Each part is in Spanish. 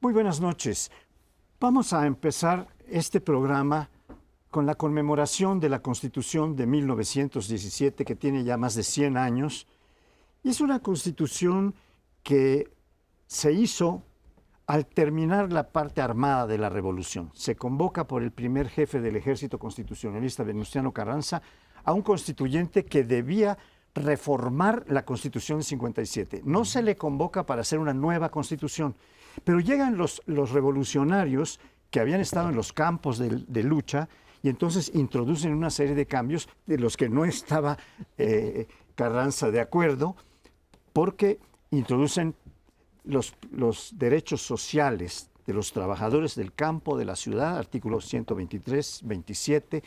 Muy buenas noches. Vamos a empezar este programa con la conmemoración de la Constitución de 1917, que tiene ya más de 100 años. Y es una Constitución que se hizo al terminar la parte armada de la Revolución. Se convoca por el primer jefe del Ejército Constitucionalista, Venustiano Carranza, a un constituyente que debía reformar la Constitución del 57. No se le convoca para hacer una nueva Constitución, pero llegan los revolucionarios que habían estado en los campos de lucha y entonces introducen una serie de cambios de los que no estaba Carranza de acuerdo, porque introducen los derechos sociales de los trabajadores del campo, de la ciudad, artículos 123, 27.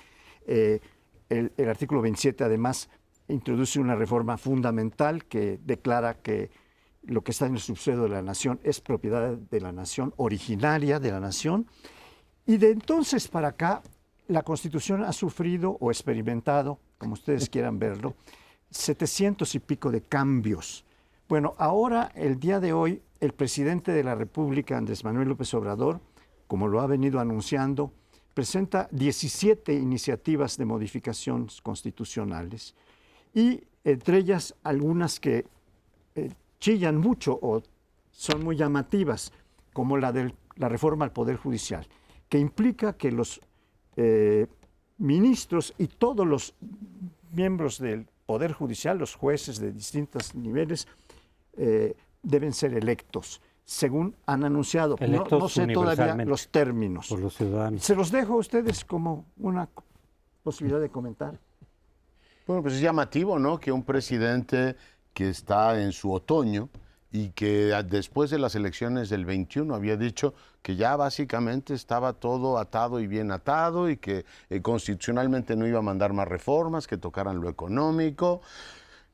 El artículo 27 además introduce una reforma fundamental que declara que lo que está en el subsuelo de la nación es propiedad de la nación, originaria de la nación. Y de entonces para acá, la Constitución ha sufrido o experimentado, como ustedes quieran verlo, 700 y pico de cambios. Bueno, ahora, el día de hoy, el presidente de la República, Andrés Manuel López Obrador, como lo ha venido anunciando, presenta 17 iniciativas de modificaciones constitucionales y entre ellas algunas que chillan mucho o son muy llamativas, como la de la reforma al Poder Judicial, que implica que los ministros y todos los miembros del Poder Judicial, los jueces de distintos niveles, deben ser electos, según han anunciado. No sé todavía los términos. Por los ciudadanos. Se los dejo a ustedes como una posibilidad de comentar. Bueno, pues es llamativo, ¿no?, que un presidente que está en su otoño y que después de las elecciones del 21 había dicho que ya básicamente estaba todo atado y bien atado y que constitucionalmente no iba a mandar más reformas, que tocaran lo económico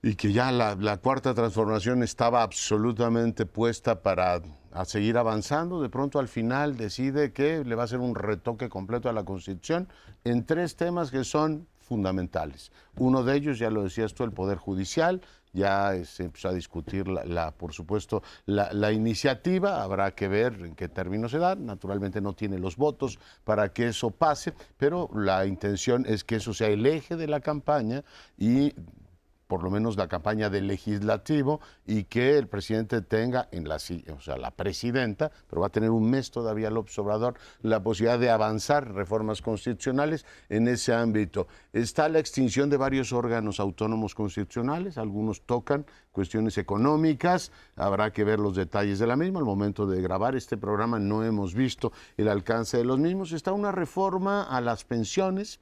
y que ya la cuarta transformación estaba absolutamente puesta para seguir avanzando. De pronto al final decide que le va a hacer un retoque completo a la Constitución en 3 temas que son fundamentales. Uno de ellos, ya lo decías tú, el Poder Judicial. Ya se empezó a discutir, por supuesto, la iniciativa. Habrá que ver en qué términos se da. Naturalmente no tiene los votos para que eso pase, pero la intención es que eso sea el eje de la campaña y por lo menos la campaña del legislativo, y que el presidente tenga, la presidenta, pero va a tener un mes todavía López Obrador, la posibilidad de avanzar reformas constitucionales en ese ámbito. Está la extinción de varios órganos autónomos constitucionales, algunos tocan cuestiones económicas, habrá que ver los detalles de la misma. Al momento de grabar este programa no hemos visto el alcance de los mismos. Está una reforma a las pensiones,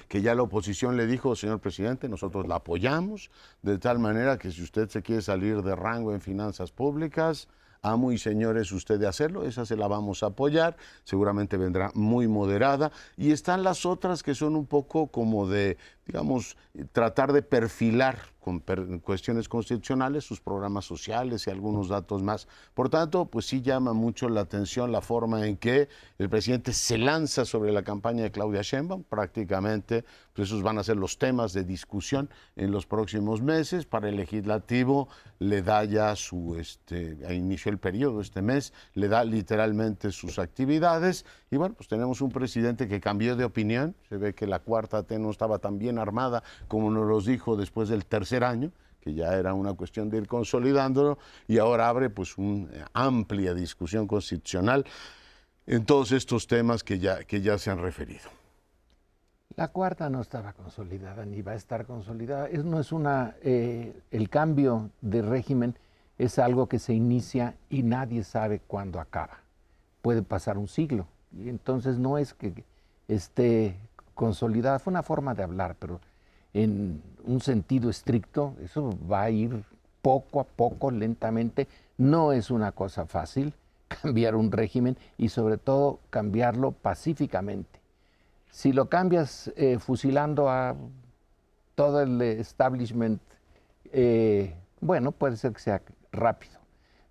que ya la oposición le dijo: señor presidente, nosotros la apoyamos, de tal manera que si usted se quiere salir de rango en finanzas públicas, amo y señores usted de hacerlo, esa se la vamos a apoyar, seguramente vendrá muy moderada. Y están las otras que son un poco como de, digamos, tratar de perfilar con cuestiones constitucionales sus programas sociales y algunos datos más. Por tanto, pues sí llama mucho la atención la forma en que el presidente se lanza sobre la campaña de Claudia Sheinbaum. Prácticamente, pues esos van a ser los temas de discusión en los próximos meses. Para el legislativo le da ya inició el periodo este mes, le da literalmente sus actividades. Y bueno, pues tenemos un presidente que cambió de opinión. Se ve que la cuarta T no estaba tan bien armada como nos los dijo después del tercer año, que ya era una cuestión de ir consolidándolo, y ahora abre pues una amplia discusión constitucional en todos estos temas que ya se han referido. La cuarta no estaba consolidada ni va a estar consolidada. No es el cambio de régimen es algo que se inicia y nadie sabe cuándo acaba. Puede pasar un siglo y entonces no es que esté consolidada. Fue una forma de hablar, pero en un sentido estricto eso va a ir poco a poco, lentamente. No es una cosa fácil cambiar un régimen y sobre todo cambiarlo pacíficamente. Si lo cambias fusilando a todo el establishment, bueno, puede ser que sea rápido,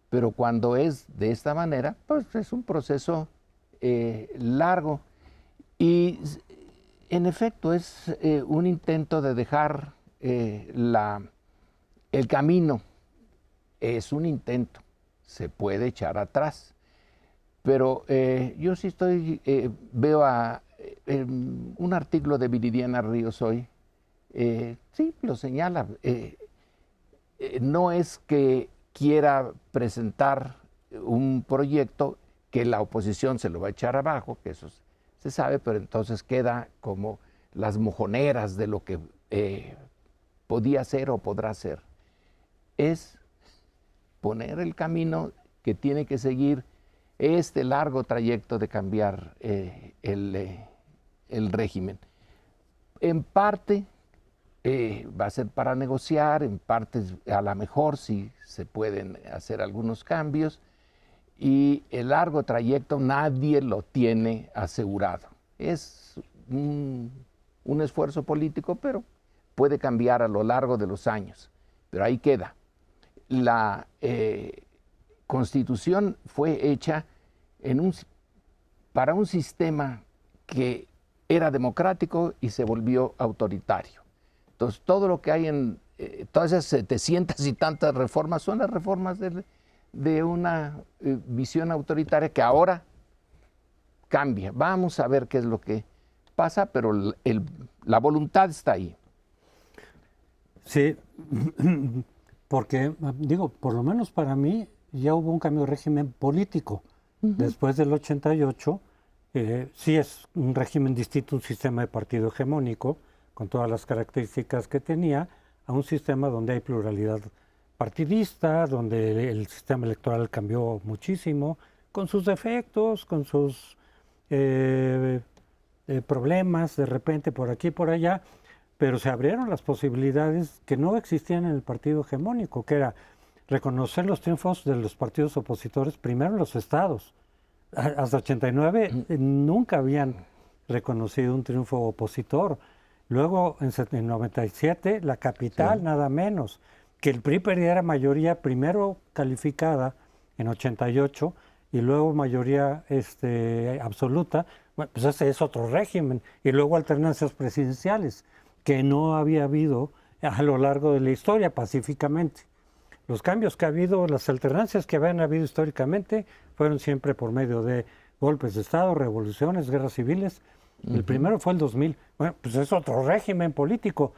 pero cuando es de esta manera, pues es un proceso largo y en efecto es un intento de dejar el camino. Es un intento, se puede echar atrás, Pero yo sí veo un artículo de Viridiana Ríos hoy, sí, lo señala. No es que quiera presentar un proyecto que la oposición se lo va a echar abajo, que eso se sabe, pero entonces queda como las mojoneras de lo que podía ser o podrá ser. Es poner el camino que tiene que seguir este largo trayecto de cambiar el régimen. En parte va a ser para negociar, en parte a lo mejor sí se pueden hacer algunos cambios, y el largo trayecto nadie lo tiene asegurado. Es un esfuerzo político, pero puede cambiar a lo largo de los años. Pero ahí queda. La Constitución fue hecha para un sistema que era democrático y se volvió autoritario. Entonces, todo lo que hay en todas esas 700 y tantas reformas son las reformas de una visión autoritaria que ahora cambia. Vamos a ver qué es lo que pasa, pero la voluntad está ahí. Sí, porque, digo, por lo menos para mí ya hubo un cambio de régimen político. Después del 88, sí es un régimen distinto, un sistema de partido hegemónico, con todas las características que tenía, a un sistema donde hay pluralidad partidista, donde el sistema electoral cambió muchísimo, con sus defectos, con sus problemas de repente por aquí y por allá, pero se abrieron las posibilidades que no existían en el partido hegemónico, que era reconocer los triunfos de los partidos opositores, primero en los estados. Hasta 89 nunca habían reconocido un triunfo opositor. Luego, en 97, la capital, sí, nada menos. Que el PRI perdiera mayoría primero calificada en 88 y luego mayoría absoluta, bueno, pues ese es otro régimen. Y luego alternancias presidenciales, que no había habido a lo largo de la historia pacíficamente. Los cambios que ha habido, las alternancias que habían habido históricamente, fueron siempre por medio de golpes de Estado, revoluciones, guerras civiles. El primero fue el 2000. Bueno, pues es otro régimen político.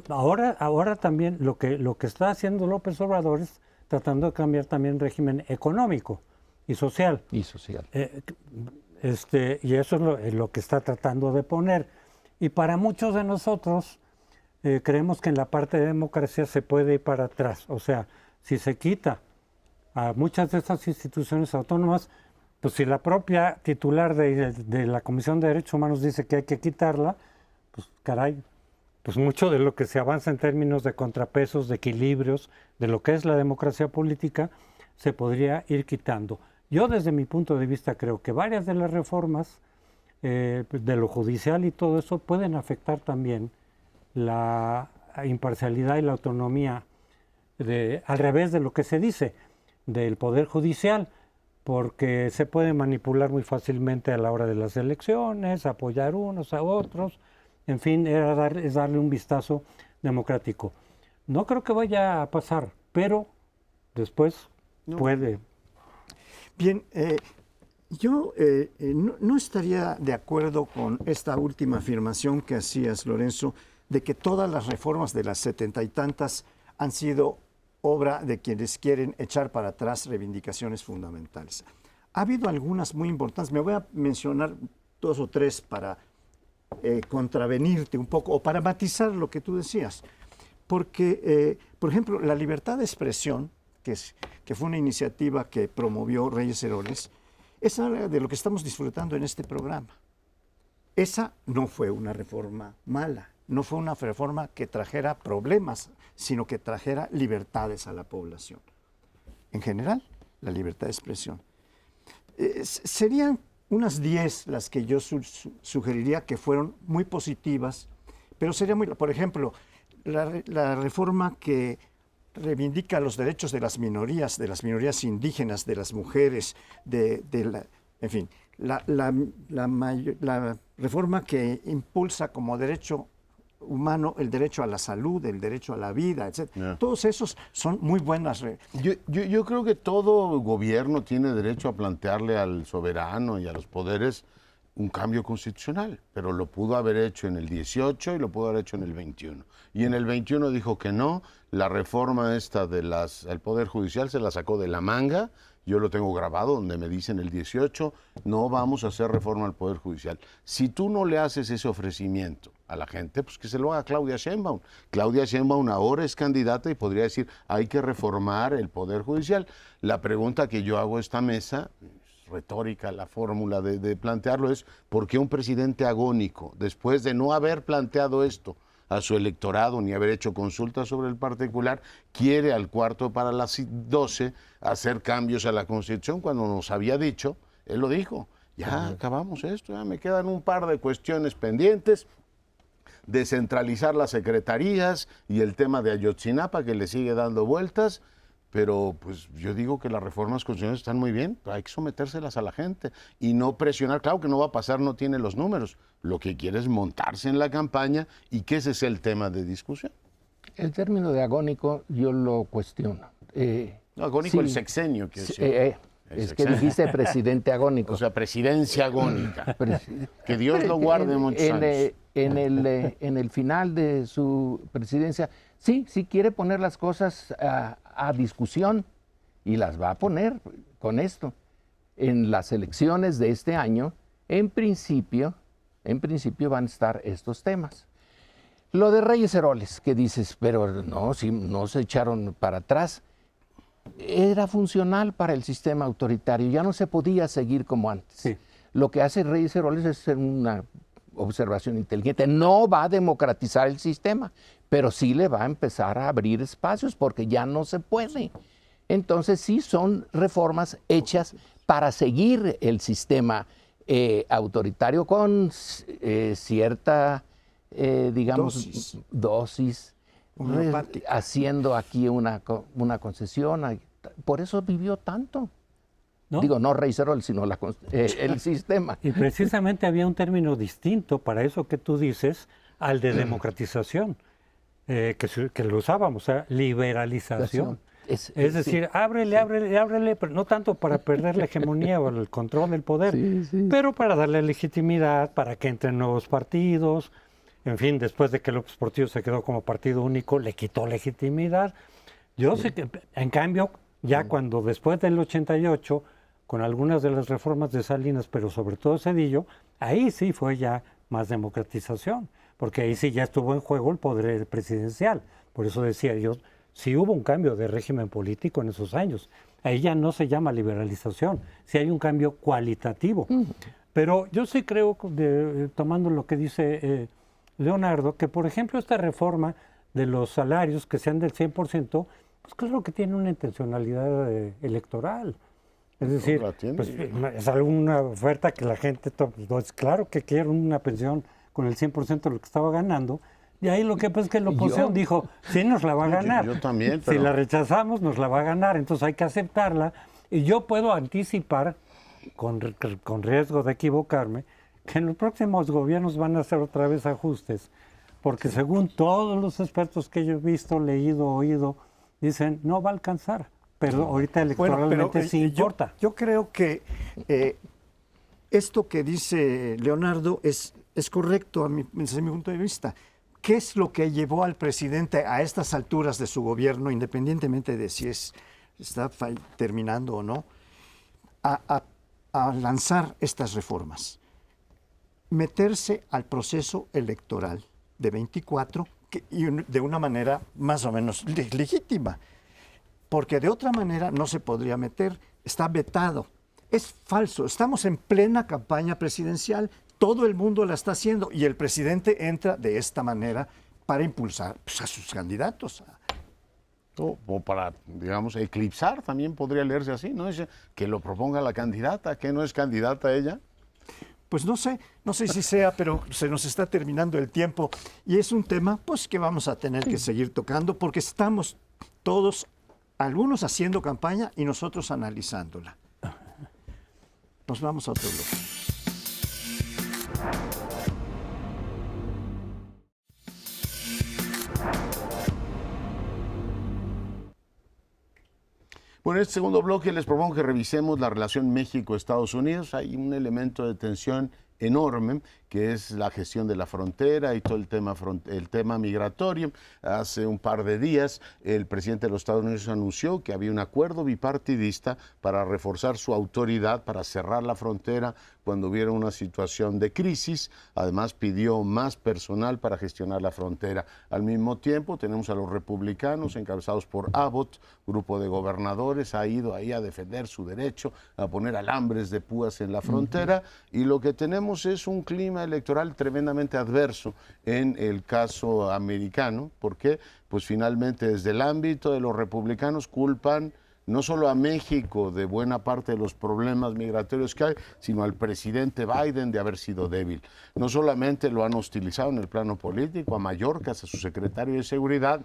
Ahora también lo que está haciendo López Obrador es tratando de cambiar también el régimen económico y social. Y social. Y eso es lo que está tratando de poner. Y para muchos de nosotros creemos que en la parte de democracia se puede ir para atrás. O sea, si se quita a muchas de estas instituciones autónomas, pues si la propia titular de la Comisión de Derechos Humanos dice que hay que quitarla, pues caray, pues mucho de lo que se avanza en términos de contrapesos, de equilibrios, de lo que es la democracia política, se podría ir quitando. Yo desde mi punto de vista creo que varias de las reformas de lo judicial y todo eso pueden afectar también la imparcialidad y la autonomía al revés de lo que se dice del Poder Judicial, porque se puede manipular muy fácilmente a la hora de las elecciones, apoyar unos a otros, en fin, es darle un vistazo democrático. No creo que vaya a pasar, pero después puede. Bien, yo no estaría de acuerdo con esta última afirmación que hacías, Lorenzo, de que todas las reformas de las 70 y tantas han sido obra de quienes quieren echar para atrás reivindicaciones fundamentales. Ha habido algunas muy importantes, me voy a mencionar 2 o 3 para contravenirte un poco o para matizar lo que tú decías. Porque, por ejemplo, la libertad de expresión, que fue una iniciativa que promovió Reyes Heroles, es algo de lo que estamos disfrutando en este programa. Esa no fue una reforma mala, no fue una reforma que trajera problemas, sino que trajera libertades a la población. En general, la libertad de expresión. Serían unas 10 las que yo sugeriría que fueron muy positivas, pero sería muy, por ejemplo, la reforma que reivindica los derechos de las minorías indígenas, de las mujeres, en fin, la reforma que impulsa como derecho humano, el derecho a la salud, el derecho a la vida, etc. Yeah. Todos esos son muy buenas. Yo creo que todo gobierno tiene derecho a plantearle al soberano y a los poderes un cambio constitucional, pero lo pudo haber hecho en el 18 y lo pudo haber hecho en el 21. Y en el 21 dijo que no, la reforma esta del Poder Judicial se la sacó de la manga. Yo lo tengo grabado donde me dicen el 18, no vamos a hacer reforma al Poder Judicial. Si tú no le haces ese ofrecimiento a la gente, pues que se lo haga Claudia Sheinbaum. Claudia Sheinbaum ahora es candidata y podría decir, hay que reformar el Poder Judicial. La pregunta que yo hago a esta mesa, retórica la fórmula de plantearlo, es ¿por qué un presidente agónico, después de no haber planteado esto a su electorado ni haber hecho consultas sobre el particular, quiere al cuarto para las 12 hacer cambios a la Constitución cuando nos había dicho, él lo dijo, ya acabamos esto, ya me quedan un par de cuestiones pendientes, descentralizar las secretarías y el tema de Ayotzinapa que le sigue dando vueltas, pero pues yo digo que las reformas constitucionales están muy bien, pero hay que sometérselas a la gente y no presionar. Claro que no va a pasar, no tiene los números. Lo que quiere es montarse en la campaña y que ese es el tema de discusión. El término de agónico yo lo cuestiono. No, agónico, sí, el sexenio. Es que dijiste presidente agónico. O sea, presidencia agónica. Que Dios lo guarde muchos años. En el final de su presidencia, sí quiere poner las cosas a discusión y las va a poner con esto. En las elecciones de este año, en principio van a estar estos temas. Lo de Reyes Heroles, que dices, pero no, si no se echaron para atrás, era funcional para el sistema autoritario, ya no se podía seguir como antes. Sí. Lo que hace Reyes Heroles es hacer una observación inteligente, no va a democratizar el sistema, pero sí le va a empezar a abrir espacios porque ya no se puede. Entonces sí son reformas hechas para seguir el sistema autoritario con cierta, digamos, dosis haciendo aquí una concesión. Por eso vivió tanto. ¿No? Digo, no Reyes Heroles, sino el sistema. Y precisamente había un término distinto para eso que tú dices, al de democratización, que lo usábamos, o sea, liberalización. Es decir, ábrele, pero no tanto para perder la hegemonía o el control del poder, pero para darle legitimidad, para que entren nuevos partidos. En fin, después de que López Portillo se quedó como partido único, le quitó legitimidad. Yo sé que, en cambio, ya cuando después del 88, con algunas de las reformas de Salinas, pero sobre todo Zedillo, ahí sí fue ya más democratización, porque ahí sí ya estuvo en juego el poder presidencial. Por eso decía yo, sí hubo un cambio de régimen político en esos años. Ahí ya no se llama liberalización, sí hay un cambio cualitativo. Pero yo sí creo, tomando lo que dice Leonardo, que por ejemplo esta reforma de los salarios que sean del 100%, pues claro que tiene una intencionalidad electoral. Es decir, pues, es alguna oferta que la gente, pues, claro que quiere una pensión con el 100% de lo que estaba ganando. Y ahí lo que pasa es que la oposición dijo, sí nos la va a ganar. Yo también, pero... Si la rechazamos, nos la va a ganar, entonces hay que aceptarla. Y yo puedo anticipar, con riesgo de equivocarme, que en los próximos gobiernos van a hacer otra vez ajustes. Porque según todos los expertos que yo he visto, leído, oído, dicen, no va a alcanzar. Pero ahorita electoralmente sí importa. Yo creo que esto que dice Leonardo es correcto desde mi punto de vista. ¿Qué es lo que llevó al presidente a estas alturas de su gobierno, independientemente de si está terminando o no, a lanzar estas reformas? Meterse al proceso electoral de 24 y de una manera más o menos legítima. Porque de otra manera no se podría meter, está vetado. Es falso, estamos en plena campaña presidencial, todo el mundo la está haciendo y el presidente entra de esta manera para impulsar a sus candidatos. O para, digamos, eclipsar, también podría leerse así, ¿no? Es que lo proponga la candidata, que no es candidata ella. Pues no sé si sea, pero se nos está terminando el tiempo y es un tema pues que vamos a tener que seguir tocando porque estamos todos, algunos haciendo campaña y nosotros analizándola. Nos vamos a otro bloque. Bueno, en este segundo bloque les propongo que revisemos la relación México-Estados Unidos. Hay un elemento de tensión enorme, que es la gestión de la frontera y todo el tema migratorio. Hace un par de días el presidente de los Estados Unidos anunció que había un acuerdo bipartidista para reforzar su autoridad, para cerrar la frontera cuando hubiera una situación de crisis. Además pidió más personal para gestionar la frontera. Al mismo tiempo tenemos a los republicanos encabezados por Abbott, grupo de gobernadores, ha ido ahí a defender su derecho a poner alambres de púas en la frontera, y lo que tenemos es un clima electoral tremendamente adverso en el caso americano. ¿Por qué? Pues finalmente desde el ámbito de los republicanos culpan no solo a México de buena parte de los problemas migratorios que hay, sino al presidente Biden de haber sido débil. No solamente lo han hostilizado en el plano político, a Mayorkas, a su secretario de Seguridad,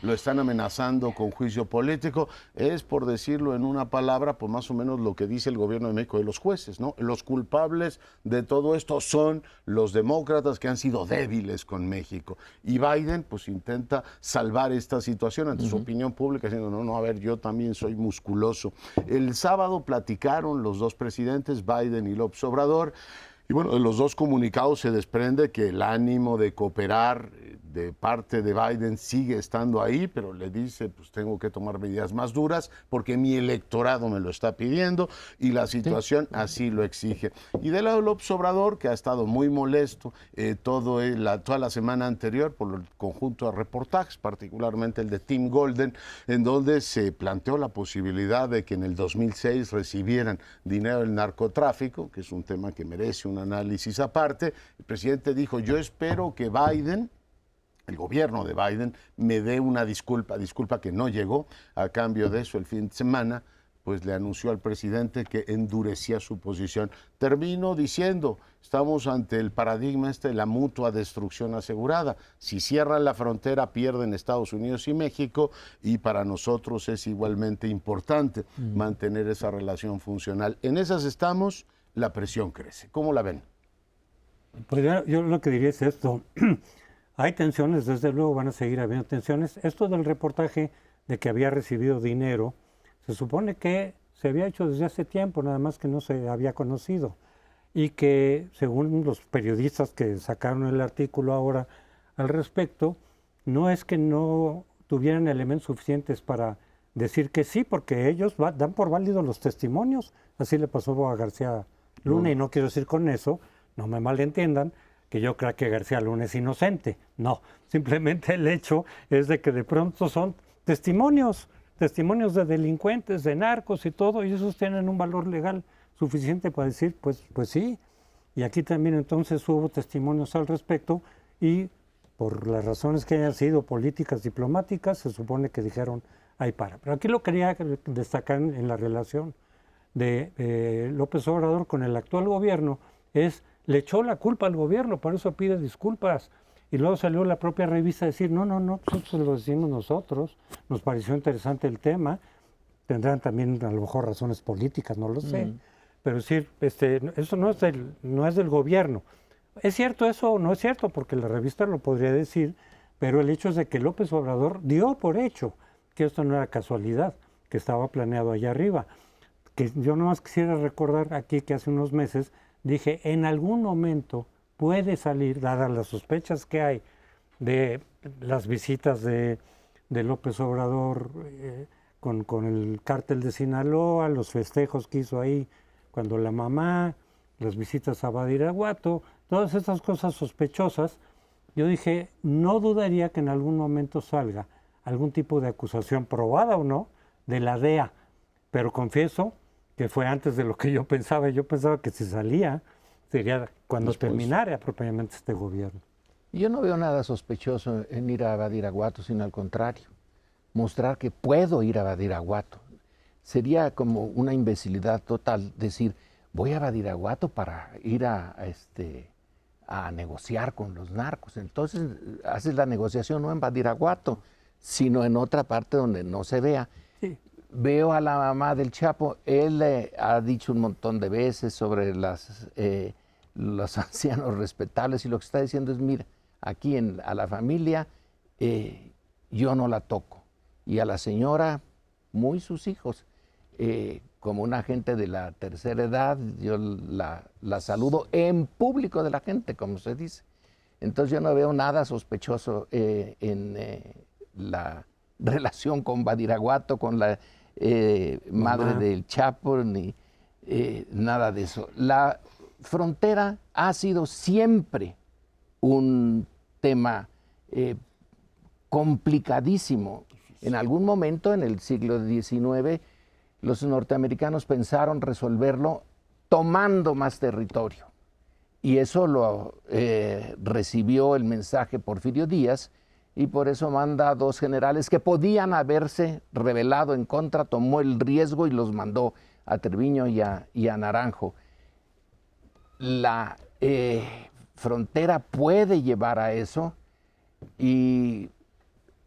lo están amenazando con juicio político. Es, por decirlo en una palabra, pues más o menos lo que dice el gobierno de México de los jueces, ¿no? Los culpables de todo esto son los demócratas, que han sido débiles con México. Y Biden pues intenta salvar esta situación ante su opinión pública, diciendo, no, a ver, yo también soy musculoso. El sábado platicaron los dos presidentes, Biden y López Obrador, y bueno, de los dos comunicados se desprende que el ánimo de cooperar de parte de Biden sigue estando ahí, pero le dice, pues tengo que tomar medidas más duras porque mi electorado me lo está pidiendo y la situación así lo exige. Y del lado de López Obrador, que ha estado muy molesto toda la semana anterior por el conjunto de reportajes, particularmente el de Tim Golden, en donde se planteó la posibilidad de que en el 2006 recibieran dinero del narcotráfico, que es un tema que merece un análisis aparte. El presidente dijo, yo espero que Biden, el gobierno de Biden, me dé una disculpa que no llegó. A cambio de eso, el fin de semana, pues le anunció al presidente que endurecía su posición. Termino diciendo, estamos ante el paradigma de la mutua destrucción asegurada. Si cierran la frontera, pierden Estados Unidos y México, y para nosotros es igualmente importante mantener esa relación funcional. En esas estamos, la presión crece. ¿Cómo la ven? Pues yo lo que diría es esto. Hay tensiones, desde luego van a seguir habiendo tensiones. Esto del reportaje de que había recibido dinero, se supone que se había hecho desde hace tiempo, nada más que no se había conocido. Y que según los periodistas que sacaron el artículo ahora al respecto, no es que no tuvieran elementos suficientes para decir que sí, porque ellos dan por válidos los testimonios. Así le pasó a García Luna, y no quiero decir con eso, no me malentiendan, que yo crea que García Luna es inocente. No, simplemente el hecho es de que de pronto son testimonios de delincuentes, de narcos y todo, y esos tienen un valor legal suficiente para decir, pues sí. Y aquí también entonces hubo testimonios al respecto, y por las razones que hayan sido políticas, diplomáticas, se supone que dijeron, ahí para. Pero aquí lo quería destacar en la relación de López Obrador con el actual gobierno, le echó la culpa al gobierno, por eso pide disculpas. Y luego salió la propia revista a decir, no, nosotros lo decimos nosotros, nos pareció interesante el tema, tendrán también a lo mejor razones políticas, no lo sé, pero decir, eso no es del gobierno. ¿Es cierto eso o no es cierto? Porque la revista lo podría decir, pero el hecho es de que López Obrador dio por hecho que esto no era casualidad, que estaba planeado allá arriba. Que yo nomás quisiera recordar aquí que hace unos meses dije, en algún momento puede salir, dadas las sospechas que hay de las visitas de López Obrador con el cártel de Sinaloa, los festejos que hizo ahí cuando la mamá, las visitas a Badiraguato, todas estas cosas sospechosas. Yo dije, no dudaría que en algún momento salga algún tipo de acusación, probada o no, de la DEA, pero confieso que fue antes de lo que yo pensaba. Yo pensaba que si salía, sería cuando terminara propiamente este gobierno. Yo no veo nada sospechoso en ir a Badiraguato, sino al contrario, mostrar que puedo ir a Badiraguato. Sería como una imbecilidad total decir, voy a Badiraguato para ir a negociar con los narcos. Entonces haces la negociación no en Badiraguato, sino en otra parte donde no se vea. Sí. Veo a la mamá del Chapo, él ha dicho un montón de veces sobre los ancianos respetables, y lo que está diciendo es, mira, aquí a la familia yo no la toco, y a la señora muy sus hijos. Como una gente de la tercera edad, yo la saludo en público de la gente, como se dice. Entonces yo no veo nada sospechoso en la relación con Badiraguato, con la madre del Chapo, ni nada de eso. La frontera ha sido siempre un tema complicadísimo. En algún momento en el siglo XIX los norteamericanos pensaron resolverlo tomando más territorio. Y eso lo recibió el mensaje Porfirio Díaz, y por eso manda a 2 generales que podían haberse rebelado en contra, tomó el riesgo y los mandó a Treviño y a Naranjo. La frontera puede llevar a eso, y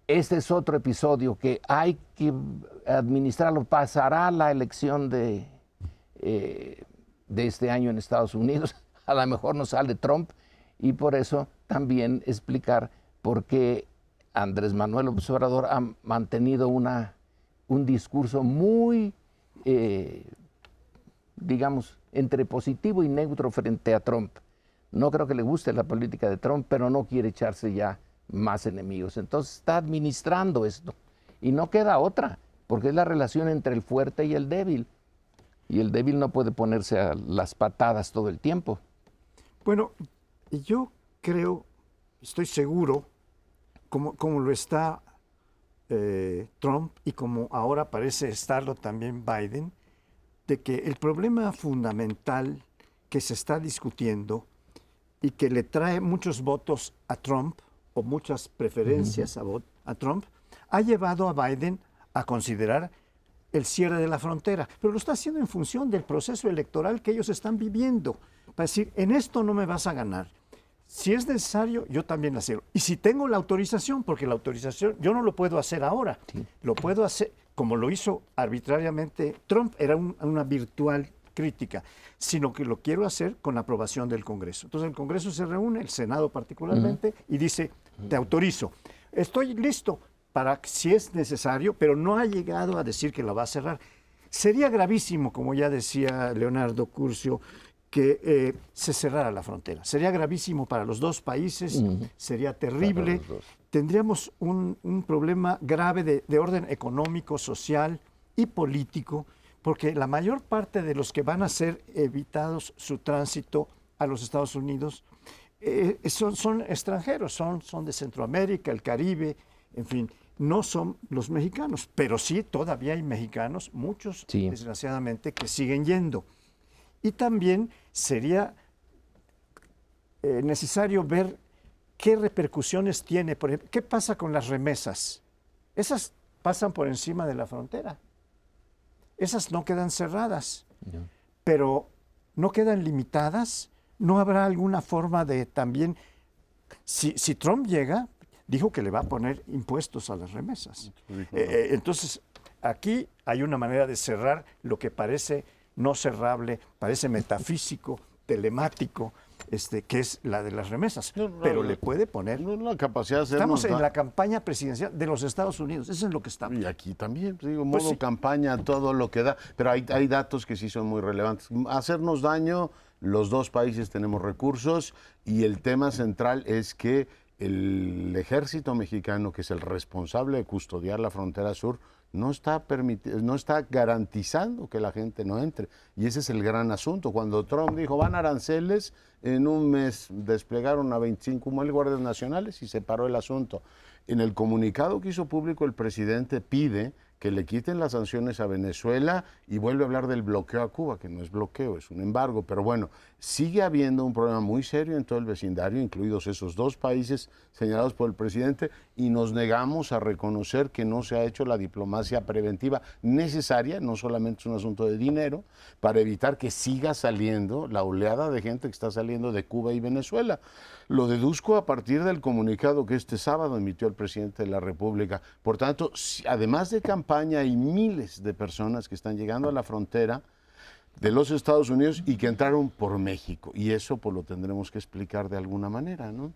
este es otro episodio que hay que administrarlo. Pasará la elección de este año en Estados Unidos. A lo mejor no sale Trump, y por eso también explicar por qué Andrés Manuel López Obrador ha mantenido un discurso muy, digamos, entre positivo y neutro frente a Trump. No creo que le guste la política de Trump, pero no quiere echarse ya más enemigos. Entonces está administrando esto. Y no queda otra, porque es la relación entre el fuerte y el débil. Y el débil no puede ponerse a las patadas todo el tiempo. Bueno, yo creo, estoy seguro, como lo está Trump y como ahora parece estarlo también Biden, de que el problema fundamental que se está discutiendo y que le trae muchos votos a Trump o muchas preferencias a Trump, ha llevado a Biden a considerar el cierre de la frontera, pero lo está haciendo en función del proceso electoral que ellos están viviendo, para decir, en esto no me vas a ganar. Si es necesario, yo también la cierro. Y si tengo la autorización, porque la autorización yo no lo puedo hacer ahora, lo puedo hacer como lo hizo arbitrariamente Trump, era una virtual crítica, sino que lo quiero hacer con la aprobación del Congreso. Entonces el Congreso se reúne, el Senado particularmente, y dice, te autorizo. Estoy listo para si es necesario, pero no ha llegado a decir que la va a cerrar. Sería gravísimo, como ya decía Leonardo Curcio, que se cerrara la frontera. Sería gravísimo para los 2 países, sería terrible. Tendríamos un problema grave de orden económico, social y político, porque la mayor parte de los que van a ser evitados su tránsito a los Estados Unidos son extranjeros, son de Centroamérica, el Caribe, en fin, no son los mexicanos, pero sí todavía hay mexicanos, muchos desgraciadamente, que siguen yendo. Y también sería necesario ver qué repercusiones tiene, por ejemplo, qué pasa con las remesas. Esas pasan por encima de la frontera. Esas no quedan cerradas, pero no quedan limitadas. ¿No habrá alguna forma de también, si Trump llega, dijo que le va a poner impuestos a las remesas? Entonces, aquí hay una manera de cerrar lo que parece no cerrable, parece metafísico, telemático, que es la de las remesas, pero le puede poner. La capacidad de estamos en la campaña presidencial de los Estados Unidos, eso es lo que estamos. Y aquí también, digo, modo campaña, todo lo que da, pero hay datos que sí son muy relevantes. Hacernos daño, los 2 países tenemos recursos, y el tema central es que el ejército mexicano, que es el responsable de custodiar la frontera sur, no está garantizando que la gente no entre. Y ese es el gran asunto. Cuando Trump dijo, van aranceles, en un mes desplegaron a 25,000 guardias nacionales y se paró el asunto. En el comunicado que hizo público el presidente pide que le quiten las sanciones a Venezuela y vuelve a hablar del bloqueo a Cuba, que no es bloqueo, es un embargo. Pero bueno, sigue habiendo un problema muy serio en todo el vecindario, incluidos esos 2 países señalados por el presidente, y nos negamos a reconocer que no se ha hecho la diplomacia preventiva necesaria, no solamente es un asunto de dinero, para evitar que siga saliendo la oleada de gente que está saliendo de Cuba y Venezuela. Lo deduzco a partir del comunicado que este sábado emitió el presidente de la República. Por tanto, además de campaña, hay miles de personas que están llegando a la frontera de los Estados Unidos y que entraron por México. Y eso pues lo tendremos que explicar de alguna manera, ¿no?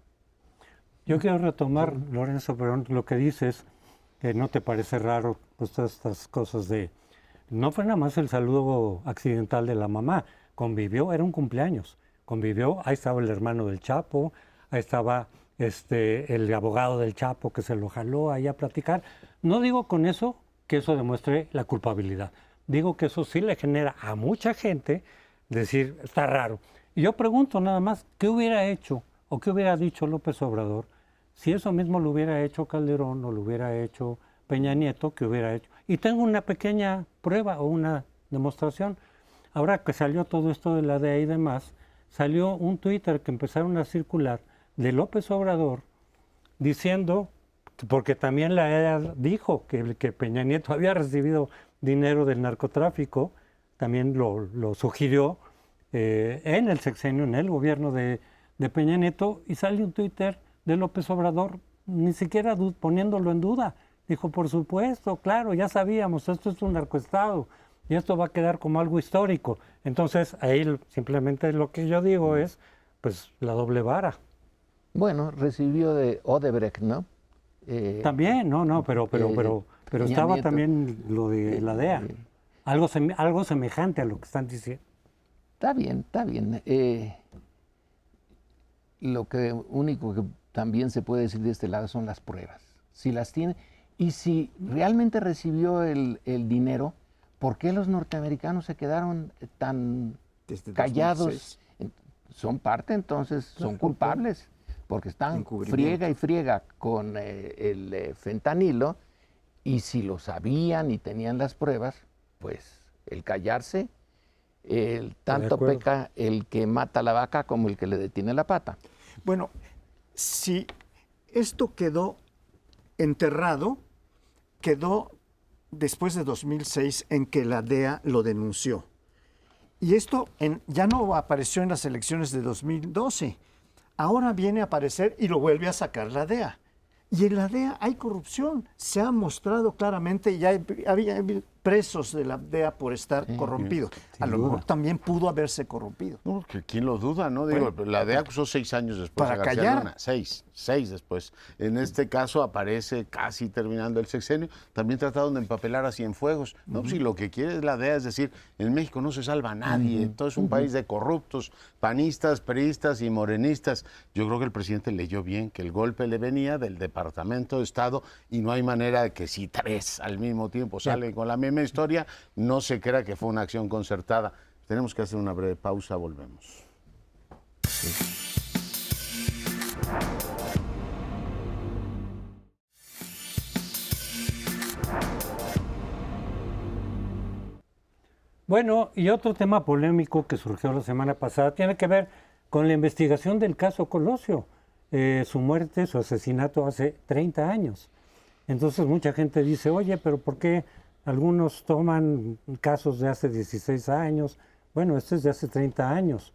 Yo quiero retomar, Lorenzo, perdón, lo que dices, ¿No te parece raro pues todas estas cosas de... No fue nada más el saludo accidental de la mamá, convivió, era un cumpleaños, convivió, ahí estaba el hermano del Chapo, ahí estaba el abogado del Chapo que se lo jaló ahí a platicar. No digo con eso que eso demuestre la culpabilidad, digo que eso sí le genera a mucha gente decir, está raro. Y yo pregunto nada más, ¿qué hubiera hecho o qué hubiera dicho López Obrador si eso mismo lo hubiera hecho Calderón o lo hubiera hecho Peña Nieto, que hubiera hecho? Y tengo una pequeña prueba o una demostración. Ahora que salió todo esto de la DEA y demás, salió un Twitter que empezaron a circular de López Obrador diciendo, porque también la DEA dijo que Peña Nieto había recibido dinero del narcotráfico, también lo sugirió en el sexenio, en el gobierno de Peña Nieto, y sale un Twitter de López Obrador, ni siquiera poniéndolo en duda. Dijo, por supuesto, claro, ya sabíamos, esto es un narcoestado y esto va a quedar como algo histórico. Entonces, ahí simplemente lo que yo digo es, pues, la doble vara. Bueno, recibió de Odebrecht, ¿no? También, pero estaba Nieto. también lo de la DEA. Algo semejante a lo que están diciendo. Está bien, está bien. Lo único que también se puede decir de este lado son las pruebas. Si las tiene, y si realmente recibió el dinero, ¿por qué los norteamericanos se quedaron tan Desde callados? 2006. Son parte, entonces, son culpables, porque están Encubrimiento. friega y friega con el fentanilo, y si lo sabían y tenían las pruebas, pues el callarse, tanto acuerdo. peca el que mata la vaca como el que le detiene la pata. Bueno, si esto quedó enterrado, quedó después de 2006 en que la DEA lo denunció. Y esto ya no apareció en las elecciones de 2012. Ahora viene a aparecer y lo vuelve a sacar la DEA. Y en la DEA hay corrupción. Se ha mostrado claramente, ya había presos de la DEA por estar corrompidos. A lo mejor también pudo haberse corrompido. No, que quién lo duda, ¿no? Digo, la DEA acusó 6 años después para a García callar. Luna. 6 después. En este caso aparece casi terminando el sexenio. También trataron de empapelar a Cienfuegos. No, pues si lo que quiere la DEA es decir, en México no se salva a nadie. Todo es un país de corruptos, panistas, priistas y morenistas. Yo creo que el presidente leyó bien que el golpe le venía del Departamento de Estado y no hay manera de que si 3 al mismo tiempo salen con la misma historia, no se crea que fue una acción concertada. Tenemos que hacer una breve pausa, volvemos. Bueno, y otro tema polémico que surgió la semana pasada tiene que ver con la investigación del caso Colosio, su muerte, su asesinato hace 30 años. Entonces mucha gente dice, oye, pero ¿por qué algunos toman casos de hace 16 años? Bueno, este es de hace 30 años.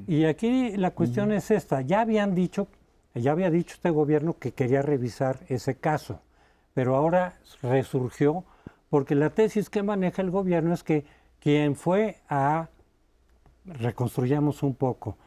Y aquí la cuestión es esta, ya había dicho este gobierno que quería revisar ese caso, pero ahora resurgió porque la tesis que maneja el gobierno es que quien fue a, reconstruyamos un poco,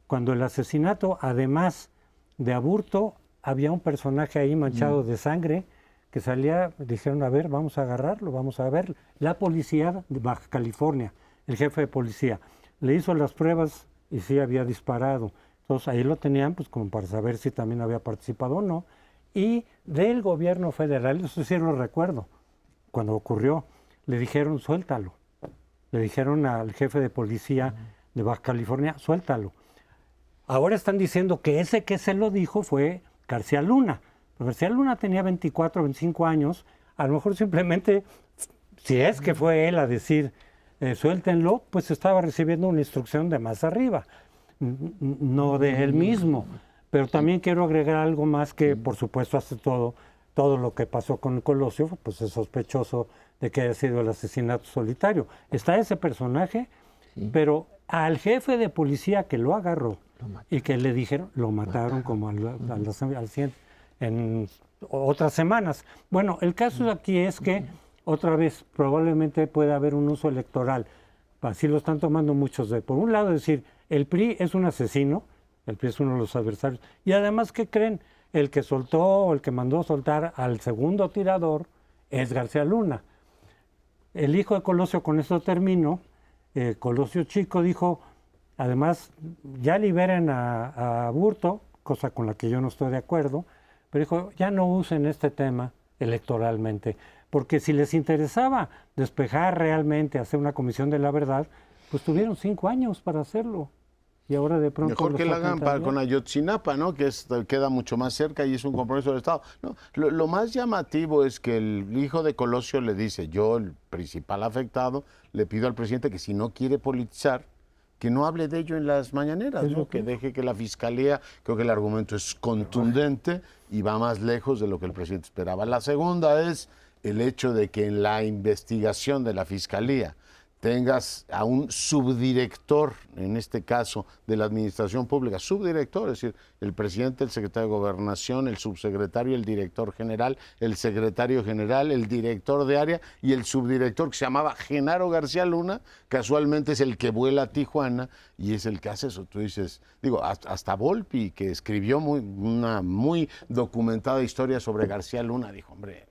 cuando el asesinato, además de Aburto, había un personaje ahí manchado de sangre que salía, dijeron, a ver, vamos a agarrarlo, vamos a ver. La policía de Baja California, el jefe de policía, le hizo las pruebas y sí había disparado. Entonces ahí lo tenían pues como para saber si también había participado o no. Y del gobierno federal, eso sí lo recuerdo, cuando ocurrió, le dijeron, suéltalo. Le dijeron al jefe de policía de Baja California, suéltalo. Ahora están diciendo que ese que se lo dijo fue García Luna. Pero García Luna tenía 24, 25 años. A lo mejor simplemente, si es que fue él a decir, suéltenlo, pues estaba recibiendo una instrucción de más arriba, no de él mismo. Pero también quiero agregar algo más que, por supuesto, hace todo lo que pasó con Colosio, pues es sospechoso de que haya sido el asesinato solitario. Está ese personaje, pero al jefe de policía que lo agarró y que le dijeron, lo mataron como al siguiente, en otras semanas. Bueno, el caso aquí es que, otra vez, probablemente pueda haber un uso electoral. Así lo están tomando muchos. Por un lado, decir, el PRI es un asesino, el PRI es uno de los adversarios. Y además, ¿qué creen? el que soltó o el que mandó soltar al segundo tirador es García Luna. El hijo de Colosio, con esto termino, Colosio Chico dijo, además, ya liberen a Aburto, cosa con la que yo no estoy de acuerdo, pero dijo, ya no usen este tema electoralmente, porque si les interesaba despejar realmente, hacer una comisión de la verdad, pues tuvieron 5 años para hacerlo. Y ahora de pronto... Mejor que la hagan con Ayotzinapa, ¿no? Que queda mucho más cerca y es un compromiso del Estado. No, lo más llamativo es que el hijo de Colosio le dice, yo, el principal afectado, le pido al presidente que si no quiere politizar, que no hable de ello en las mañaneras, ¿no? Que deje que la Fiscalía, creo que el argumento es contundente y va más lejos de lo que el presidente esperaba. La segunda es el hecho de que en la investigación de la Fiscalía tengas a un subdirector, en este caso, de la administración pública, subdirector, es decir, el presidente, el secretario de Gobernación, el subsecretario, el director general, el secretario general, el director de área y el subdirector que se llamaba Genaro García Luna, casualmente es el que vuela a Tijuana y es el que hace eso. Tú dices, digo, hasta Volpi, que escribió una muy documentada historia sobre García Luna, dijo, hombre,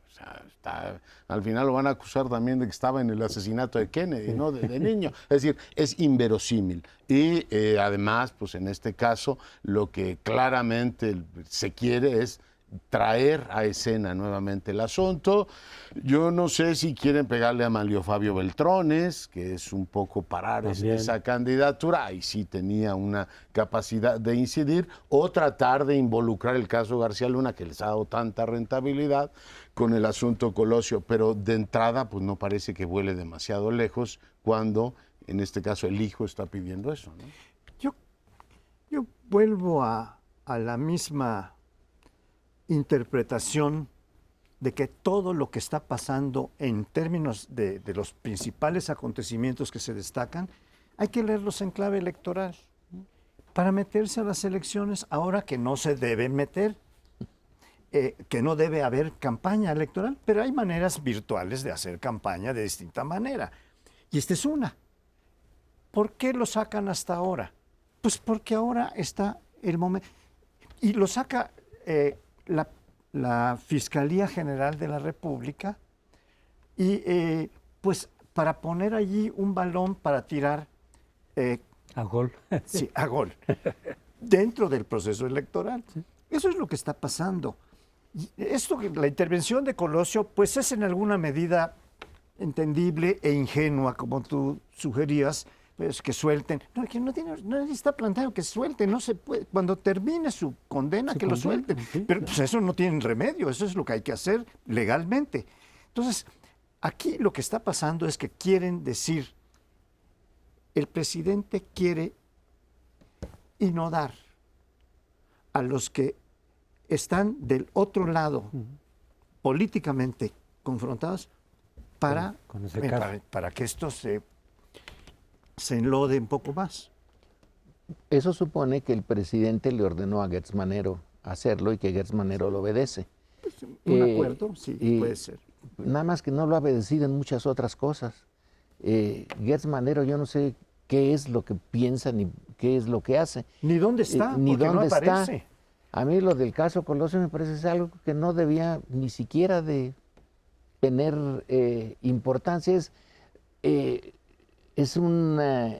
al final lo van a acusar también de que estaba en el asesinato de Kennedy, ¿no? De niño. Es decir, es inverosímil. Y además, pues en este caso, lo que claramente se quiere es traer a escena nuevamente el asunto. Yo no sé si quieren pegarle a Manlio Fabio Beltrones, que es un poco parar esa candidatura, ahí sí tenía una capacidad de incidir, o tratar de involucrar el caso García Luna, que les ha dado tanta rentabilidad, con el asunto Colosio, pero de entrada pues no parece que vuele demasiado lejos cuando en este caso el hijo está pidiendo eso, ¿no? Yo vuelvo a la misma interpretación de que todo lo que está pasando en términos de los principales acontecimientos que se destacan, hay que leerlos en clave electoral para meterse a las elecciones ahora que no se deben meter. Que no debe haber campaña electoral, pero hay maneras virtuales de hacer campaña de distinta manera. Y esta es una. ¿Por qué lo sacan hasta ahora? Pues porque ahora está el momento. Y lo saca la Fiscalía General de la República y pues para poner allí un balón para tirar... a gol. Sí, a gol. Dentro del proceso electoral. Sí. Eso es lo que está pasando. Esto, la intervención de Colosio, pues es en alguna medida entendible e ingenua, como tú sugerías, pues que suelten. No, que no está planteado que suelten, no se puede. Cuando termine su condena, que lo suelten. Sí, pero pues eso no tiene remedio, eso es lo que hay que hacer legalmente. Entonces, aquí lo que está pasando es que quieren decir, el presidente quiere inodar a los que están del otro lado políticamente confrontados para que esto se enlode un poco más. Eso supone que el presidente le ordenó a Gertz Manero hacerlo y que Gertz Manero lo obedece. Pues, un acuerdo, sí, puede ser. Nada más que no lo ha obedecido en muchas otras cosas. Gertz Manero, yo no sé qué es lo que piensa ni qué es lo que hace. Ni dónde está, ni dónde no aparece. Está. A mí lo del caso Colosio me parece es algo que no debía ni siquiera de tener importancia. Es una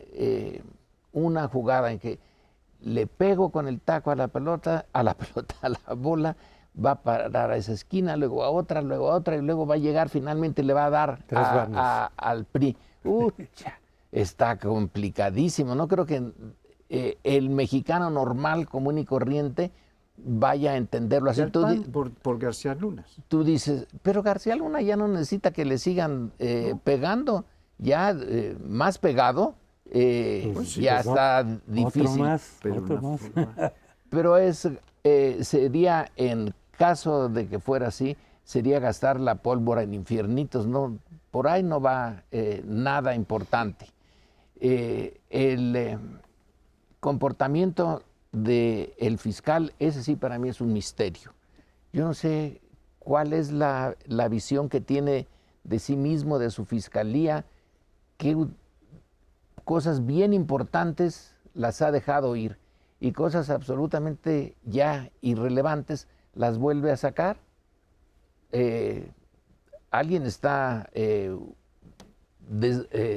jugada en que le pego con el taco a la bola, va a parar a esa esquina, luego a otra, y luego va a llegar, finalmente le va a dar al PRI. Está complicadísimo. No creo que el mexicano normal, común y corriente vaya a entenderlo así. Por García Luna. Tú dices, pero García Luna ya no necesita que le sigan pegando, ya más pegado, pues sí, ya está difícil. Otro más. Pero sería, en caso de que fuera así, sería gastar la pólvora en infiernitos, no, por ahí no va nada importante. El comportamiento del fiscal, ese sí para mí es un misterio. Yo no sé cuál es la visión que tiene de sí mismo, de su fiscalía, qué cosas bien importantes las ha dejado ir y cosas absolutamente ya irrelevantes las vuelve a sacar. Alguien está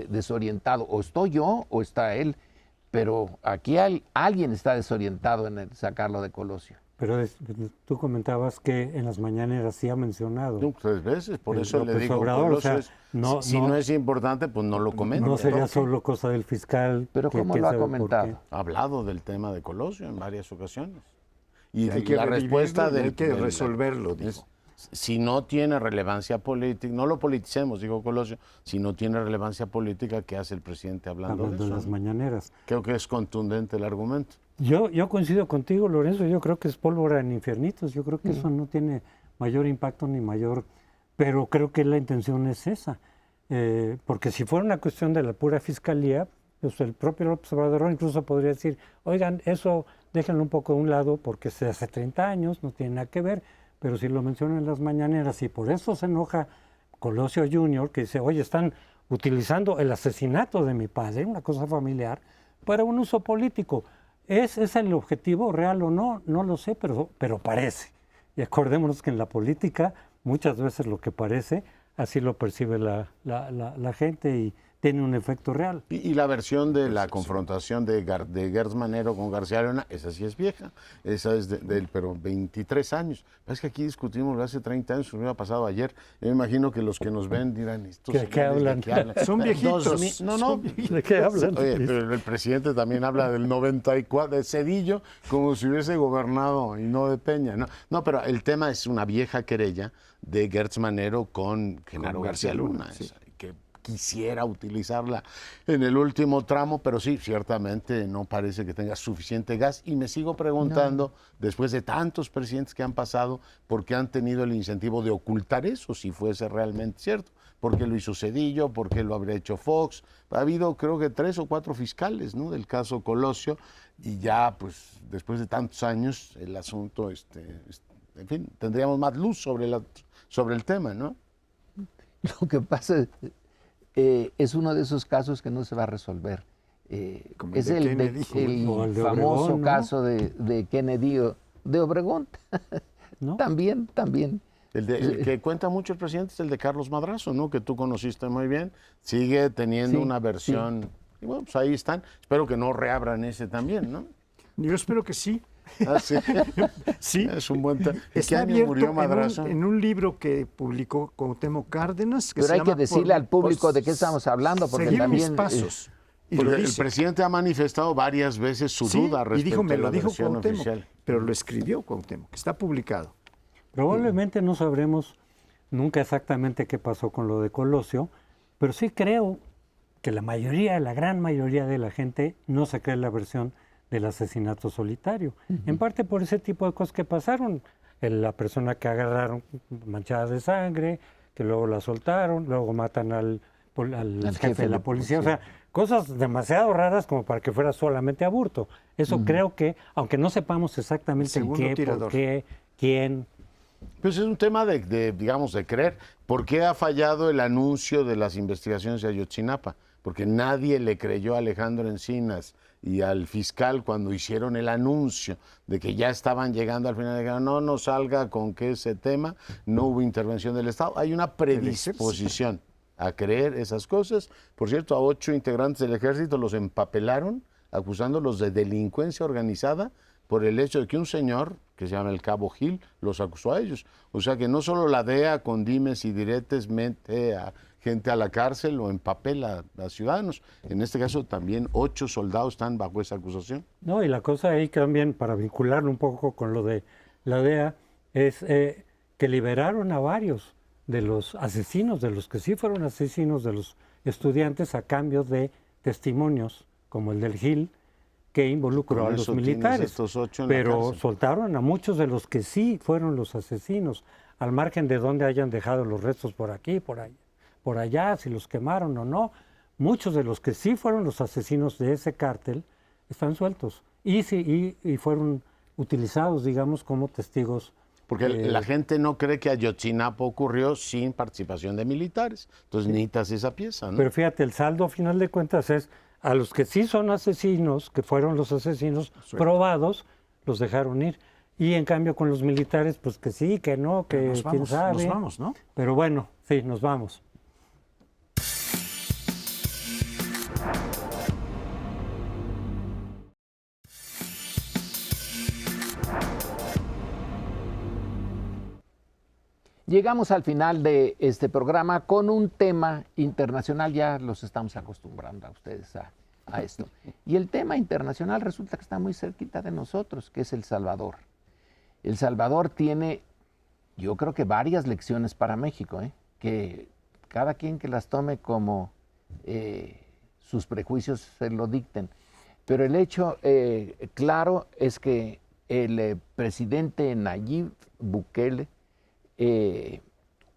desorientado, o estoy yo o está él, pero aquí alguien está desorientado en el sacarlo de Colosio. Pero tú comentabas que en las mañaneras sí ha mencionado. No, 3 veces, por el eso le López digo, Obrador, Colosio o sea, si no es importante, pues no lo comenta. No sería ¿no? solo cosa del fiscal. Pero ¿cómo quién lo ha sabe por qué. comentado? Ha hablado del tema de Colosio en varias ocasiones. Y Hay que la respuesta revivirlo y hay que del- resolverlo, dijo. es, si no tiene relevancia política, no lo politicemos, dijo Colosio, si no tiene relevancia política, ¿qué hace el presidente hablando Hablando de de eso? las mañaneras. Creo que es contundente el argumento. Yo coincido contigo, Lorenzo. Yo creo que es pólvora en infiernitos. Yo creo que eso no tiene mayor impacto ni mayor. Pero creo que la intención es esa. Porque si fuera una cuestión de la pura fiscalía, pues el propio López Obrador incluso podría decir: oigan, eso déjenlo un poco a un lado porque se hace 30 años, no tiene nada que ver. Pero si lo mencionan en las mañaneras y por eso se enoja Colosio Jr., que dice: oye, están utilizando el asesinato de mi padre, una cosa familiar, para un uso político. ¿Es el objetivo real o no? No lo sé, pero parece. Y acordémonos que en la política muchas veces lo que parece, así lo percibe la gente y tiene un efecto real. Y la versión de la confrontación de Gertz Manero con García Luna, esa sí es vieja, esa es pero 23 años. Es que aquí discutimos lo hace 30 años, me ha pasado ayer. Yo me imagino que los que nos ven dirán, ¿estos ¿De qué hablan? Son viejitos. 2000, no, son viejitos. ¿De qué hablan? Oye, pero el presidente también habla del 94, de Zedillo, como si hubiese gobernado y no de Peña. No, pero el tema es una vieja querella de Gertz Manero con Genaro García Luna, sí. esa, que quisiera utilizarla en el último tramo, pero sí, ciertamente no parece que tenga suficiente gas. Y me sigo preguntando, después de tantos presidentes que han pasado, ¿por qué han tenido el incentivo de ocultar eso, si fuese realmente cierto? ¿Por qué lo hizo Zedillo? ¿Por qué lo habría hecho Fox? Ha habido, creo que 3 o 4 fiscales, ¿no?, del caso Colosio, y ya, pues, después de tantos años, el asunto, en fin, tendríamos más luz sobre el tema, ¿no? Lo que pasa es uno de esos casos que no se va a resolver. Como el Es de el Kennedy. O el de famoso Obregón, ¿no? caso de Kennedy de Obregón. ¿No? También. El que cuenta mucho el presidente es el de Carlos Madrazo, ¿no?, que tú conociste muy bien. Sigue teniendo Sí, una versión. Y bueno, pues ahí están. Espero que no reabran ese también, ¿no? Yo espero que sí. Ah, sí. Sí. Es un buen tema. ¿En qué Está año abierto murió Madrazo? en un libro que publicó Cuauhtémoc Cárdenas. Que Pero se hay que llama decirle al público de qué estamos hablando, porque Seguir también mis pasos. Y Porque lo el dice. presidente ha manifestado varias veces su Sí, duda y respecto dijo, me a lo la dijo versión Cuauhtémoc, oficial. pero lo escribió Cuauhtémoc, está publicado. Probablemente no sabremos nunca exactamente qué pasó con lo de Colosio, pero sí creo que la gran mayoría de la gente no se cree la versión del asesinato solitario. En parte por ese tipo de cosas que pasaron. La persona que agarraron manchada de sangre, que luego la soltaron, luego matan al jefe de la policía. O sea, cosas demasiado raras como para que fuera solamente aburto. Eso creo que, aunque no sepamos exactamente en Segundo qué, tirador. por qué, quién. Pues es un tema digamos, de creer. ¿Por qué ha fallado el anuncio de las investigaciones de Ayotzinapa? Porque nadie le creyó a Alejandro Encinas y al fiscal cuando hicieron el anuncio de que ya estaban llegando al final. Dijeron, no salga con que ese tema, no hubo intervención del Estado. Hay una predisposición a creer esas cosas. Por cierto, a 8 integrantes del ejército los empapelaron acusándolos de delincuencia organizada por el hecho de que un señor, que se llama el Cabo Gil, los acusó a ellos. O sea que no solo la DEA con dimes y diretes mete a gente a la cárcel o empapela a ciudadanos. En este caso también 8 soldados están bajo esa acusación. No, y la cosa ahí también, para vincularlo un poco con lo de la DEA, es que liberaron a varios de los asesinos, de los que sí fueron asesinos de los estudiantes, a cambio de testimonios, como el del Gil, que involucró Con a los eso tienes militares. estos 8 en la Pero cárcel. soltaron a muchos de los que sí fueron los asesinos, al margen de dónde hayan dejado los restos, por aquí, por allá, si los quemaron o no. Muchos de los que sí fueron los asesinos de ese cártel están sueltos y fueron utilizados, digamos, como testigos. Porque la gente no cree que Ayotzinapa ocurrió sin participación de militares. Entonces necesitas esa pieza, ¿no? Pero fíjate, el saldo a final de cuentas es a los que sí son asesinos, que fueron los asesinos probados, los dejaron ir. Y en cambio con los militares, pues que sí, que no, que quién sabe. Nos vamos, ¿no? Pero bueno, sí, nos vamos. Llegamos al final de este programa con un tema internacional, ya los estamos acostumbrando a ustedes a esto. Y el tema internacional resulta que está muy cerquita de nosotros, que es El Salvador. El Salvador tiene, yo creo que varias lecciones para México, que cada quien que las tome como sus prejuicios se lo dicten. Pero el hecho claro es que el presidente Nayib Bukele,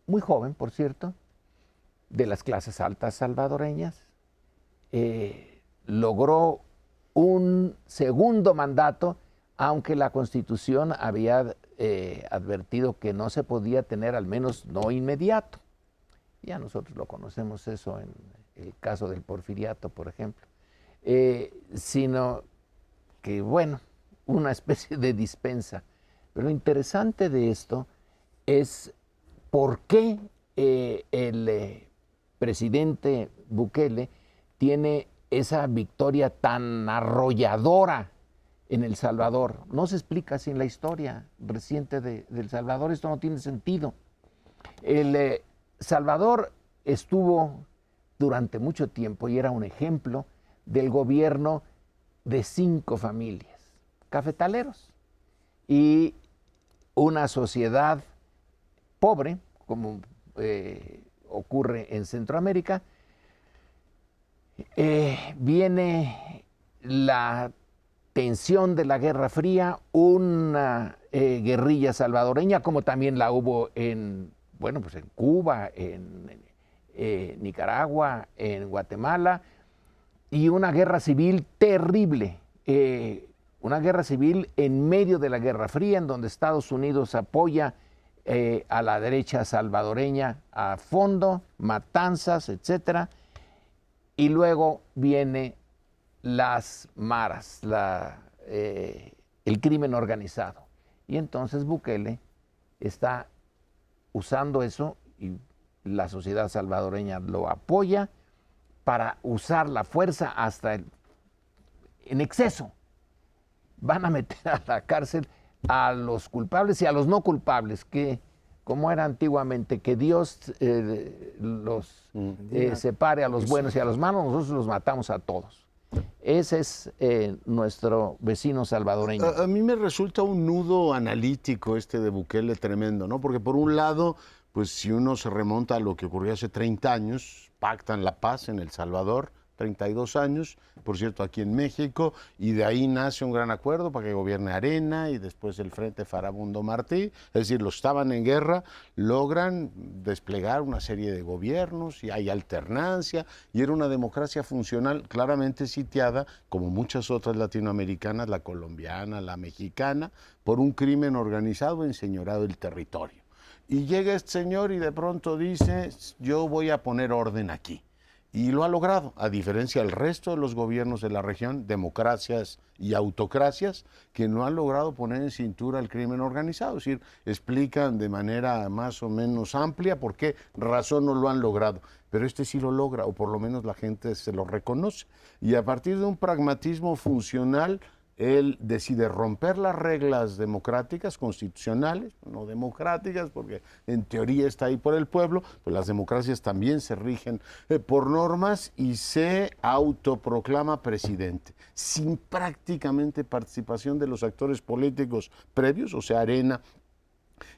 muy joven, por cierto, de las clases altas salvadoreñas, logró un segundo mandato, aunque la Constitución había advertido que no se podía tener, al menos no inmediato. Ya nosotros lo conocemos eso en el caso del porfiriato, por ejemplo. Sino que, bueno, una especie de dispensa. Pero lo interesante de esto es por qué el presidente Bukele tiene esa victoria tan arrolladora en El Salvador. No se explica sin la historia reciente de El Salvador, esto no tiene sentido. El Salvador estuvo durante mucho tiempo y era un ejemplo del gobierno de 5 familias, cafetaleros, y una sociedad pobre, como ocurre en Centroamérica. Viene la tensión de la Guerra Fría, una guerrilla salvadoreña, como también la hubo en Cuba, en Nicaragua, en Guatemala, y una guerra civil terrible, una guerra civil en medio de la Guerra Fría, en donde Estados Unidos apoya a la derecha salvadoreña a fondo, matanzas, etcétera. Y luego viene las maras, el crimen organizado. Y entonces Bukele está usando eso, y la sociedad salvadoreña lo apoya, para usar la fuerza en exceso. Van a meter a la cárcel a los culpables y a los no culpables, que como era antiguamente, que Dios los separe a los buenos y a los malos, nosotros los matamos a todos. Ese es nuestro vecino salvadoreño. A mí me resulta un nudo analítico este de Bukele tremendo, ¿no? Porque por un lado, pues si uno se remonta a lo que ocurrió hace 30 años, pactan la paz en El Salvador, 32 años, por cierto, aquí en México, y de ahí nace un gran acuerdo para que gobierne Arena y después el Frente Farabundo Martí, es decir, los estaban en guerra, logran desplegar una serie de gobiernos y hay alternancia, y era una democracia funcional claramente sitiada, como muchas otras latinoamericanas, la colombiana, la mexicana, por un crimen organizado enseñorado del territorio. Y llega este señor y de pronto dice, yo voy a poner orden aquí. Y lo ha logrado, a diferencia del resto de los gobiernos de la región, democracias y autocracias, que no han logrado poner en cintura el crimen organizado. Es decir, explican de manera más o menos amplia por qué razón no lo han logrado. Pero este sí lo logra, o por lo menos la gente se lo reconoce. Y a partir de un pragmatismo funcional, él decide romper las reglas democráticas, constitucionales, no democráticas, porque en teoría está ahí por el pueblo, pues las democracias también se rigen por normas, y se autoproclama presidente, sin prácticamente participación de los actores políticos previos, o sea, Arena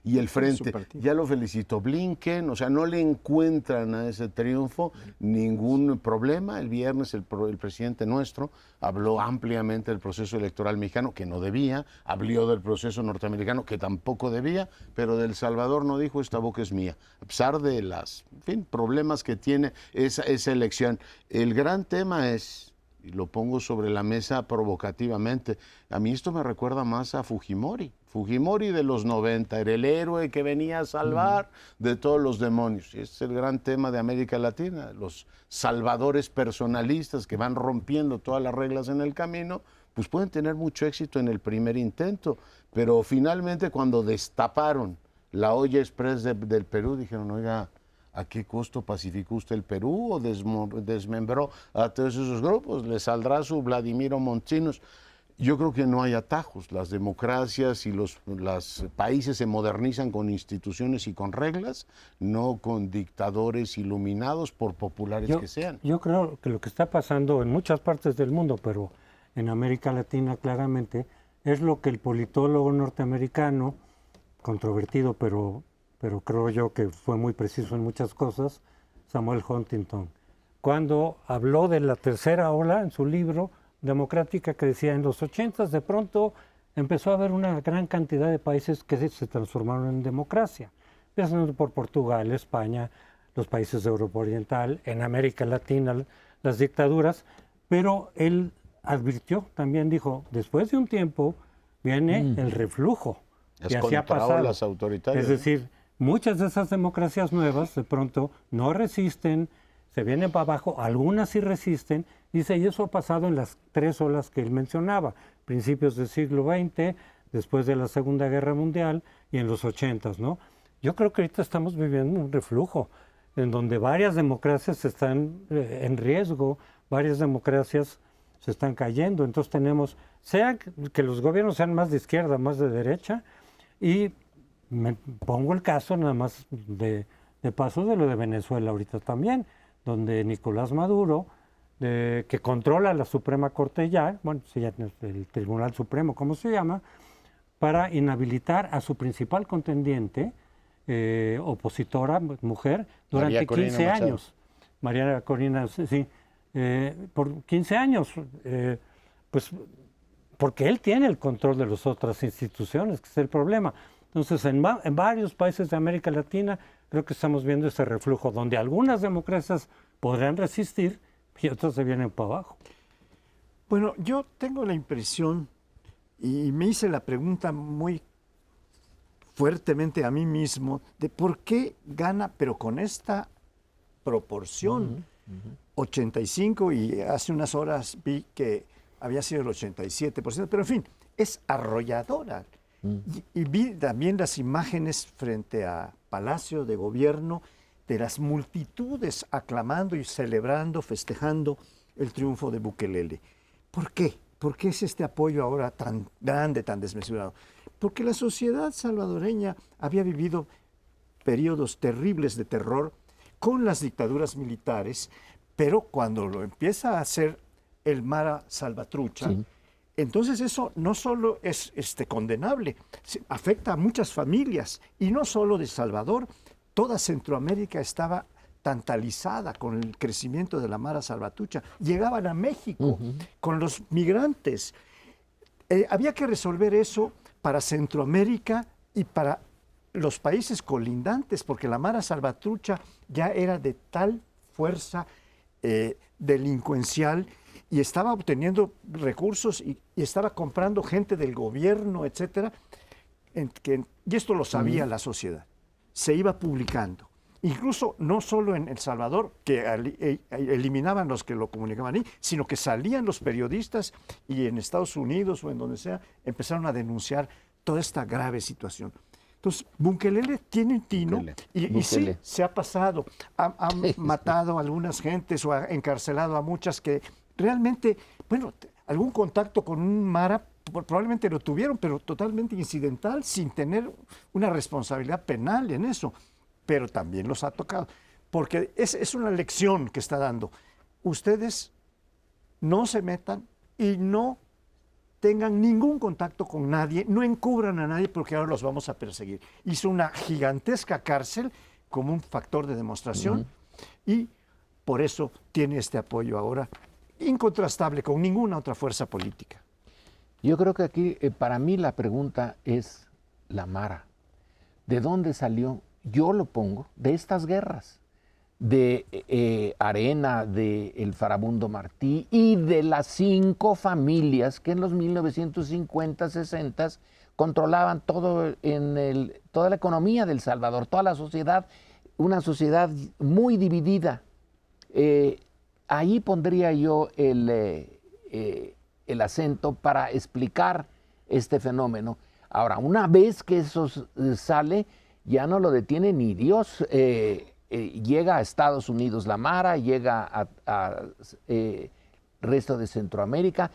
y el Frente. Ya lo felicitó Blinken, o sea, no le encuentran a ese triunfo ningún problema. El viernes el presidente nuestro habló ampliamente del proceso electoral mexicano, que no debía, habló del proceso norteamericano, que tampoco debía, pero de El Salvador no dijo, esta boca es mía, a pesar de los problemas que tiene esa elección. El gran tema es, y lo pongo sobre la mesa provocativamente. A mí esto me recuerda más a Fujimori. Fujimori de los 90 era el héroe que venía a salvar de todos los demonios. Y ese es el gran tema de América Latina, los salvadores personalistas que van rompiendo todas las reglas en el camino, pues pueden tener mucho éxito en el primer intento, pero finalmente cuando destaparon la olla express del Perú, dijeron, oiga, ¿a qué costo pacificó usted el Perú o desmembró a todos esos grupos? ¿Le saldrá su Vladimiro Montesinos? Yo creo que no hay atajos. Las democracias y los países se modernizan con instituciones y con reglas, no con dictadores iluminados, por populares que sean. Yo creo que lo que está pasando en muchas partes del mundo, pero en América Latina claramente, es lo que el politólogo norteamericano, controvertido, pero creo yo que fue muy preciso en muchas cosas, Samuel Huntington, cuando habló de la tercera ola en su libro Democrática, que decía, en los 80s de pronto empezó a haber una gran cantidad de países que se transformaron en democracia, empezando por Portugal, España, los países de Europa Oriental, en América Latina, las dictaduras, pero él advirtió, también dijo, después de un tiempo viene el reflujo. Las y así ha pasado. contraolas autoritarias. Es decir, muchas de esas democracias nuevas de pronto no resisten, se vienen para abajo, algunas sí resisten, dice, y eso ha pasado en las tres olas que él mencionaba, principios del siglo XX, después de la Segunda Guerra Mundial y en los 80s, ¿no? Yo creo que ahorita estamos viviendo un reflujo en donde varias democracias están en riesgo, varias democracias se están cayendo, entonces tenemos, sea que los gobiernos sean más de izquierda, más de derecha, y me pongo el caso nada más de paso de lo de Venezuela ahorita también, donde Nicolás Maduro, que controla la Suprema Corte ya, bueno, el Tribunal Supremo, ¿cómo se llama?, para inhabilitar a su principal contendiente, opositora, mujer, durante María Corina 15 Machado. años. María Corina, sí, por 15 años, pues porque él tiene el control de las otras instituciones, que es el problema. Entonces, en varios países de América Latina creo que estamos viendo ese reflujo, donde algunas democracias podrán resistir y otras se vienen para abajo. Bueno, yo tengo la impresión, y me hice la pregunta muy fuertemente a mí mismo, de por qué gana, pero con esta proporción, 85, y hace unas horas vi que había sido el 87%, pero en fin, es arrolladora. Y vi también las imágenes frente a Palacio de Gobierno de las multitudes aclamando y celebrando, festejando el triunfo de Bukelele. ¿Por qué? ¿Por qué es este apoyo ahora tan grande, tan desmesurado? Porque la sociedad salvadoreña había vivido periodos terribles de terror con las dictaduras militares, pero cuando lo empieza a hacer el Mara Salvatrucha, sí, entonces eso no solo es condenable, afecta a muchas familias, y no solo de Salvador, toda Centroamérica estaba tantalizada con el crecimiento de la Mara Salvatrucha. Llegaban a México con los migrantes. Había que resolver eso para Centroamérica y para los países colindantes, porque la Mara Salvatrucha ya era de tal fuerza delincuencial y estaba obteniendo recursos y estaba comprando gente del gobierno, etcétera, y esto lo sabía la sociedad. Se iba publicando. Incluso no solo en El Salvador, que eliminaban los que lo comunicaban ahí, sino que salían los periodistas y en Estados Unidos o en donde sea, empezaron a denunciar toda esta grave situación. Entonces, Bukelele tiene un tino y sí, se ha pasado. Ha matado a algunas gentes o ha encarcelado a muchas que realmente, bueno, algún contacto con un Mara probablemente lo tuvieron, pero totalmente incidental, sin tener una responsabilidad penal en eso. Pero también los ha tocado, porque es una lección que está dando. Ustedes no se metan y no tengan ningún contacto con nadie, no encubran a nadie porque ahora los vamos a perseguir. Hizo una gigantesca cárcel como un factor de demostración y por eso tiene este apoyo ahora incontrastable con ninguna otra fuerza política. Yo creo que aquí, para mí, la pregunta es la Mara. ¿De dónde salió? Yo lo pongo de estas guerras, de Arena, de el Farabundo Martí y de las 5 familias que en los 1950, 60 controlaban todo toda la economía de El Salvador, toda la sociedad, una sociedad muy dividida. Ahí pondría yo el acento para explicar este fenómeno. Ahora, una vez que eso sale, ya no lo detiene ni Dios. Llega a Estados Unidos la mara, llega a resto de Centroamérica.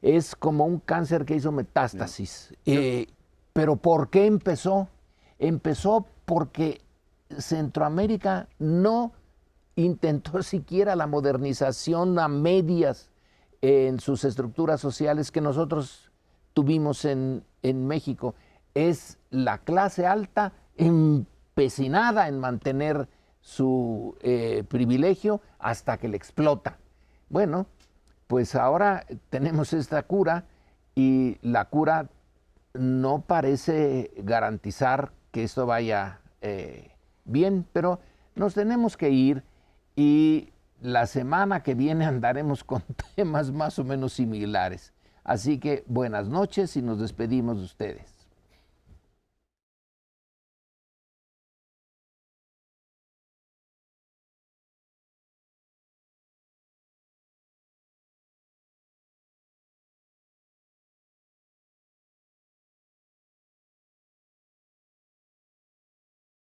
Es como un cáncer que hizo metástasis. Pero ¿por qué empezó? Empezó porque Centroamérica no intentó siquiera la modernización a medias en sus estructuras sociales que nosotros tuvimos en México. Es la clase alta empecinada en mantener su privilegio hasta que le explota. Bueno, pues ahora tenemos esta cura y la cura no parece garantizar que esto vaya bien, pero nos tenemos que ir y la semana que viene andaremos con temas más o menos similares. Así que buenas noches y nos despedimos de ustedes.